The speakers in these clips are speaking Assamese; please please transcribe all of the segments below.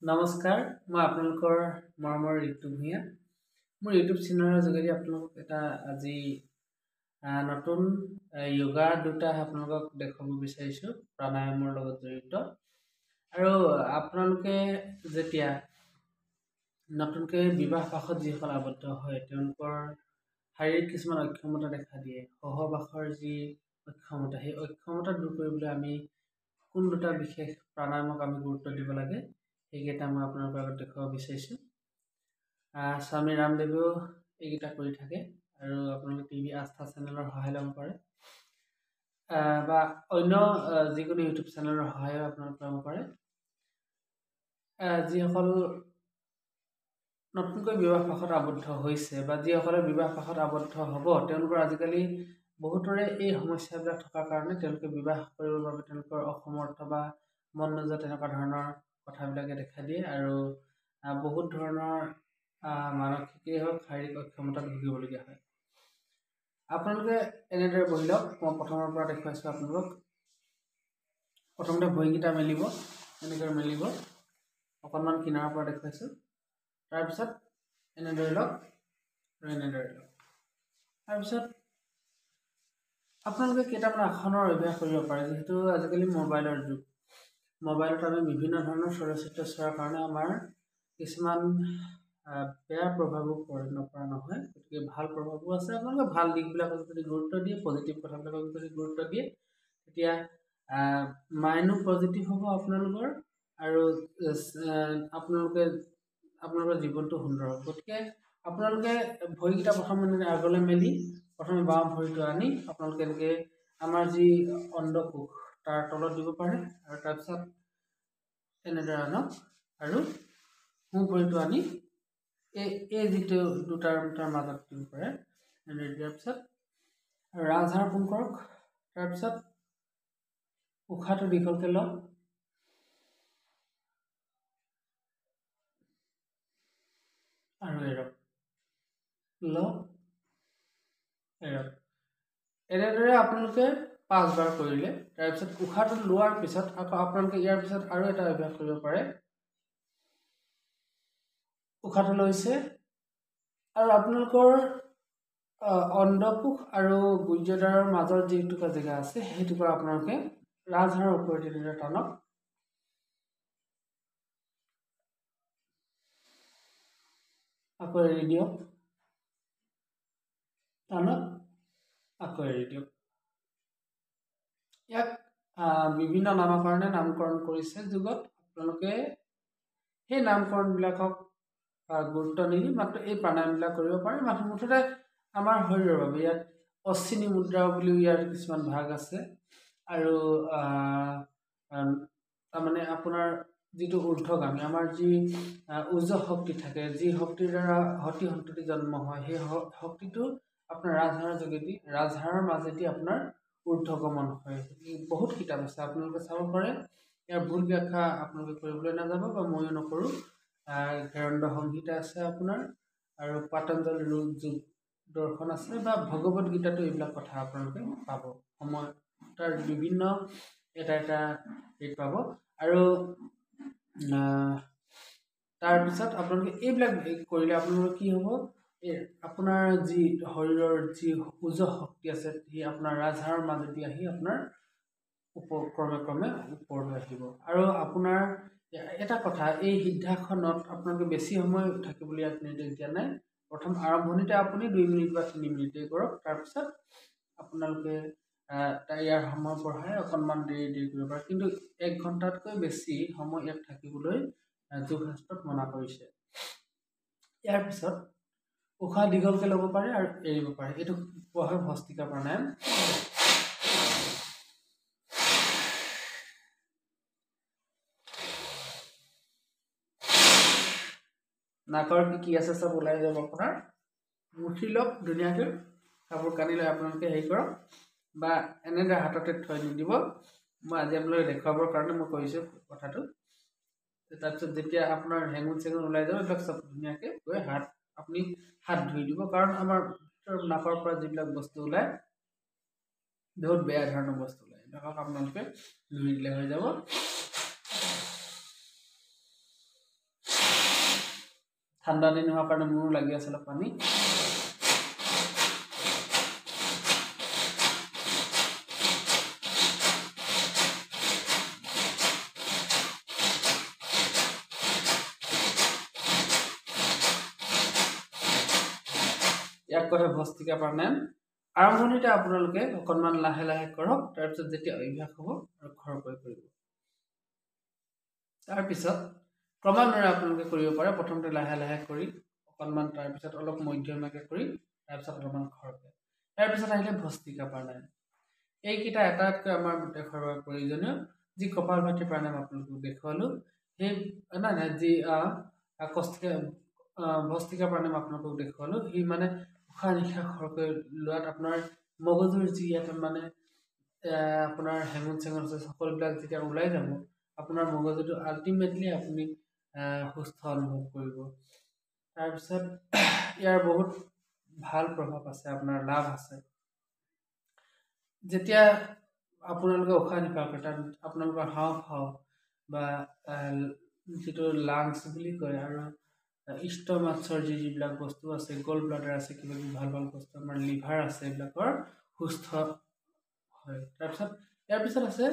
নমস্কাৰ, মই আপোনালোকৰ মৰমৰ ঋতু ভূঞা। মোৰ ইউটিউব চেনেলৰ যোগেদি আপোনালোকক এটা আজি নতুন য়োগা দুটা আপোনালোকক দেখুৱাব বিচাৰিছোঁ, প্ৰাণায়ামৰ লগত জড়িত। আৰু আপোনালোকে যেতিয়া নতুনকৈ বিবাহ পাশত যিসকল আবদ্ধ হয়, তেওঁলোকৰ শাৰীৰিক কিছুমান অক্ষমতা দেখা দিয়ে। সহবাসৰ যি অক্ষমতা, সেই অক্ষমতা দূৰ কৰিবলৈ আমি কোন দুটা বিশেষ প্ৰাণায়ামক আমি গুৰুত্ব দিব লাগে, সেইকেইটা মই আপোনালোকৰ আগত দেখুৱাব বিচাৰিছোঁ। স্বামী ৰামদেৱেও এইকেইটা কৰি থাকে আৰু আপোনালোকে টিভি আস্থা চেনেলৰ সহায় ল'ব পাৰে বা অন্য যিকোনো ইউটিউব চেনেলৰ সহায়ো আপোনালোকে ল'ব পাৰে। যিসকল নতুনকৈ বিবাহ পাশত আবদ্ধ হৈছে বা যিসকলে বিবাহ পাশত আবদ্ধ হ'ব, তেওঁলোকৰ আজিকালি বহুতৰে এই সমস্যাবিলাক থকাৰ কাৰণে তেওঁলোকে বিবাহ কৰিবৰ বাবে তেওঁলোকৰ অসমৰ্থ বা মন নোযোৱা তেনেকুৱা ধৰণৰ কথাবিলাকে দেখা দিয়ে আৰু বহুত ধৰণৰ মানসিকেই হওক শাৰীৰিক অক্ষমতাত ভুগিবলগীয়া হয়। আপোনালোকে এনেদৰে বহি লওক। মই প্ৰথমৰ পৰা দেখুৱাইছোঁ আপোনালোকক। প্ৰথমতে ভৰিকেইটা মেলিব, এনেদৰে মেলিব। অকণমান কিনাৰৰ পৰা দেখুৱাইছোঁ। তাৰপিছত এনেদৰে লওক আৰু এনেদৰে লওক। তাৰপিছত আপোনালোকে কেইটামান আসনৰ অভ্যাস কৰিব পাৰে। যিহেতু আজিকালি মোবাইলৰ যুগ, মোবাইলত আমি বিভিন্ন ধৰণৰ চলচ্চিত্ৰ চোৱাৰ কাৰণে আমাৰ কিছুমান বেয়া প্ৰভাৱো নপৰা নহয়, গতিকে ভাল প্ৰভাৱো আছে। আপোনালোকে ভাল দিশবিলাকক যদি গুৰুত্ব দিয়ে, পজিটিভ কথাবিলাকক যদি গুৰুত্ব দিয়ে, তেতিয়া মাইণ্ডো পজিটিভ হ'ব আপোনালোকৰ আৰু আপোনালোকৰ জীৱনটো সুন্দৰ হ'ব। গতিকে আপোনালোকে ভৰিকেইটা প্ৰথমে আগলৈ মেলি প্ৰথমে বাওঁ ভৰিটো আনি আপোনালোকে এনেকৈ আমাৰ যি অণ্ডকোষ তাৰ তলত দিব পাৰে আৰু তাৰপিছত এনেদৰে আনক আৰু সোঁ ভৰিটো আনি এই যিটো দুটাৰ মাজত দিব পাৰে, এনেদৰে দিয়াৰ পিছত ৰাজহাড় পোন কৰক। তাৰপিছত উশাহটো দীঘলকৈ লওক আৰু এৰক, লওক এৰক। এনেদৰে আপোনালোকে 5 বাৰ কৰিলে, তাৰপিছত উশাহটো লোৱাৰ পিছত আকৌ আপোনালোকে ইয়াৰ পিছত আৰু এটা অভ্যাস কৰিব পাৰে। উশাহটো লৈছে আৰু আপোনালোকৰ অণ্ডকোষ আৰু গুহ্যদ্বাৰৰ মাজৰ যিটুকুৰা জেগা আছে, সেইটুকুৰা আপোনালোকে ৰাজহাড়ৰ ওপৰেদি এনেদৰে টানক। আকৌ এৰি দিয়ক, টানক, আকৌ এৰি দিয়ক। ইয়াক বিভিন্ন নামকৰণে নামকৰণ কৰিছে যুগত। আপোনালোকে সেই নামকৰণবিলাকক গুৰুত্ব নিদি মাত্ৰ এই প্ৰাণায়ামবিলাক কৰিব পাৰে। মুঠতে আমাৰ শৰীৰৰ বাবে ইয়াত অশ্বিনী মুদ্ৰা বুলিও ইয়াৰ কিছুমান ভাগ আছে আৰু তাৰমানে আপোনাৰ যিটো ঊৰ্ধ্বগামী, আমাৰ যি উজ্জ শক্তি থাকে, যি শক্তিৰ দ্বাৰা সতি সন্ততি জন্ম হয়, সেই শক্তিটো আপোনাৰ ৰাজহাড়ৰ যোগেদি, ৰাজহাড়ৰ মাজেদি আপোনাৰ ঊৰ্ধ্বগমন হয়। বহুত কিতাপ আছে, আপোনালোকে চাব পাৰে। ইয়াৰ ভুল ব্যাখ্যা আপোনালোকে কৰিবলৈ নাযাব বা ময়ো নকৰোঁ। ঘেৰণ্ড সংহিতা আছে আপোনাৰ আৰু পাতঞ্জলি যোগ দৰ্শন আছে বা ভগৱত গীতাতো এইবিলাক কথা আপোনালোকে পাব। তাৰ বিভিন্ন এটা হেৰিত পাব আৰু তাৰপিছত আপোনালোকে এইবিলাক কৰিলে আপোনালোকৰ কি হ'ব, আপোনাৰ যি শৰীৰৰ যি উজ্জ শক্তি আছে, সেই আপোনাৰ ৰাজহাড়ৰ মাজেদি আহি আপোনাৰ ক্ৰমে ওপৰলৈ আহিব। আৰু আপোনাৰ এটা কথা, এই সিদ্ধাসনত আপোনালোকে বেছি সময় থাকিবলৈ ইয়াত নিৰ্দেশ দিয়া নাই। প্ৰথম আৰম্ভণিতে আপুনি 2 মিনিট বা 3 মিনিটেই কৰক। তাৰপিছত আপোনালোকে ইয়াৰ সময় বঢ়াই অকণমান দেৰি কৰিব পাৰে, কিন্তু 1 ঘণ্টাতকৈ বেছি সময় ইয়াত থাকিবলৈ যোগশাস্ত্ৰত মনা কৰিছে। ইয়াৰ পিছত উশাহ দীঘলকৈ ল'ব পাৰে আৰু এৰিব পাৰে। এইটো কোৱা হয় ভস্ত্ৰিকা প্ৰাণায়াম। নাকৰ কি আছে চব ওলাই যাব আপোনাৰ। মুঠি লওক ধুনীয়াকৈ, কাপোৰ কানি লৈ আপোনালোকে হেৰি কৰক বা এনেদৰে হাততে থৈ নিদিব। মই আজি আপোনালোকে দেখুৱাবৰ কাৰণে মই কৰিছোঁ কথাটো। তাৰপিছত যেতিয়া আপোনাৰ হেঙুন চেঙুন ওলাই যাব, এইবিলাক চব ধুনীয়াকৈ গৈ আপুনি হাত ধুই দিব। কাৰণ আমাৰ নাকৰ পৰা যিবিলাক বস্তু ওলায়, বহুত বেয়া ধৰণৰ বস্তু ওলায়, এইবিলাকক আপোনালোকে ধুই দিলে হৈ যাব। ঠাণ্ডা দিন হোৱাৰ কাৰণে মোৰো লাগি আছিল পানী ইয়াক কয় ভস্ত্ৰিকা প্ৰাণায়াম আৰম্ভণিতে আপোনালোকে অকণমান লাহে লাহে কৰক তাৰপিছত যেতিয়া অভ্যাস হ'ব আৰু খৰকৈ কৰিব তাৰপিছত ক্ৰমান্বয়ে আপোনালোকে কৰিব পাৰে প্ৰথমতে লাহে লাহে কৰি অকণমান তাৰপিছত অলপ মধ্যমীয়াকৈ কৰি তাৰপিছত অলপমান খৰকৈ তাৰপিছত আহিলে ভস্ত্ৰিকা প্ৰাণায়াম এইকেইটা এটাতকৈ আমাৰ দেশৰ বাবে প্ৰয়োজনীয় যি কপালভাতি প্ৰাণায়াম আপোনালোকক দেখুৱালোঁ সেই নাই যি ভস্ত্ৰিকা প্ৰাণায়াম আপোনালোকক দেখুৱালোঁ সি মানে উশাহ নিশাহ খৰকৈ লোৱাত আপোনাৰ মগজুৰ যি এটা মানে আপোনাৰ হেঙুন চেঙুন আছে সকলোবিলাক যেতিয়া ওলাই যাব আপোনাৰ মগজুটো আল্টিমেটলি আপুনি সুস্থ অনুভৱ কৰিব তাৰপিছত ইয়াৰ বহুত ভাল প্ৰভাৱ আছে আপোনাৰ লাভ আছে যেতিয়া আপোনালোকে উশাহ নিশাহ কৰে তাত আপোনালোকৰ হাওঁফাওঁ বা যিটো লাংছ বুলি কয় আৰু ষ্টমাছৰ যিবিলাক বস্তু আছে গল ব্লাডাৰ আছে কিবা কিবি ভাল ভাল বস্তু আমাৰ লিভাৰ আছে এইবিলাকৰ সুস্থ হয় তাৰপিছত ইয়াৰ পিছত আছে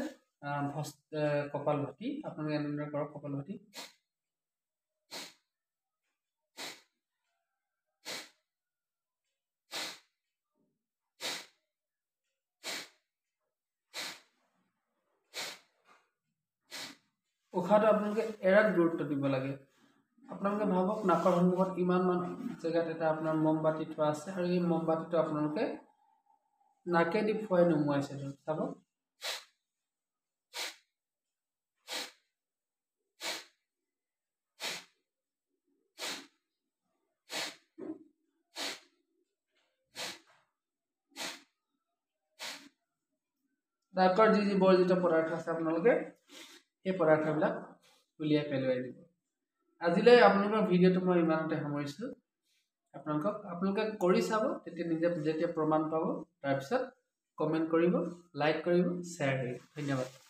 কপালভাতি আপোনালোকে এনেদৰে কৰক কপালভাতি উশাহটো আপোনালোকে এৰাত গুৰুত্ব দিব লাগে আপোনালোকে ভাবক নাকৰ সন্মুখত ইমানমান জেগাত এটা আপোনাৰ মমবাতি থোৱা আছে আৰু এই মমবাতিটো আপোনালোকে নাকেদি ফুৱাই নুমুৱাইছে চাব নাকৰ যি বৰ্জিত পদাৰ্থ আছে আপোনালোকে এই পদাৰ্থবিলাক উলিয়াই পেলাই দিব আজিলৈ আপোনালোকৰ ভিডিঅ'টো মই ইমানতে সামৰিছোঁ আপোনালোকে কৰি চাব তেতিয়া নিজে যেতিয়া প্ৰমাণ পাব তাৰপিছত কমেণ্ট কৰিব লাইক কৰিব শ্বেয়াৰ কৰিব ধন্যবাদ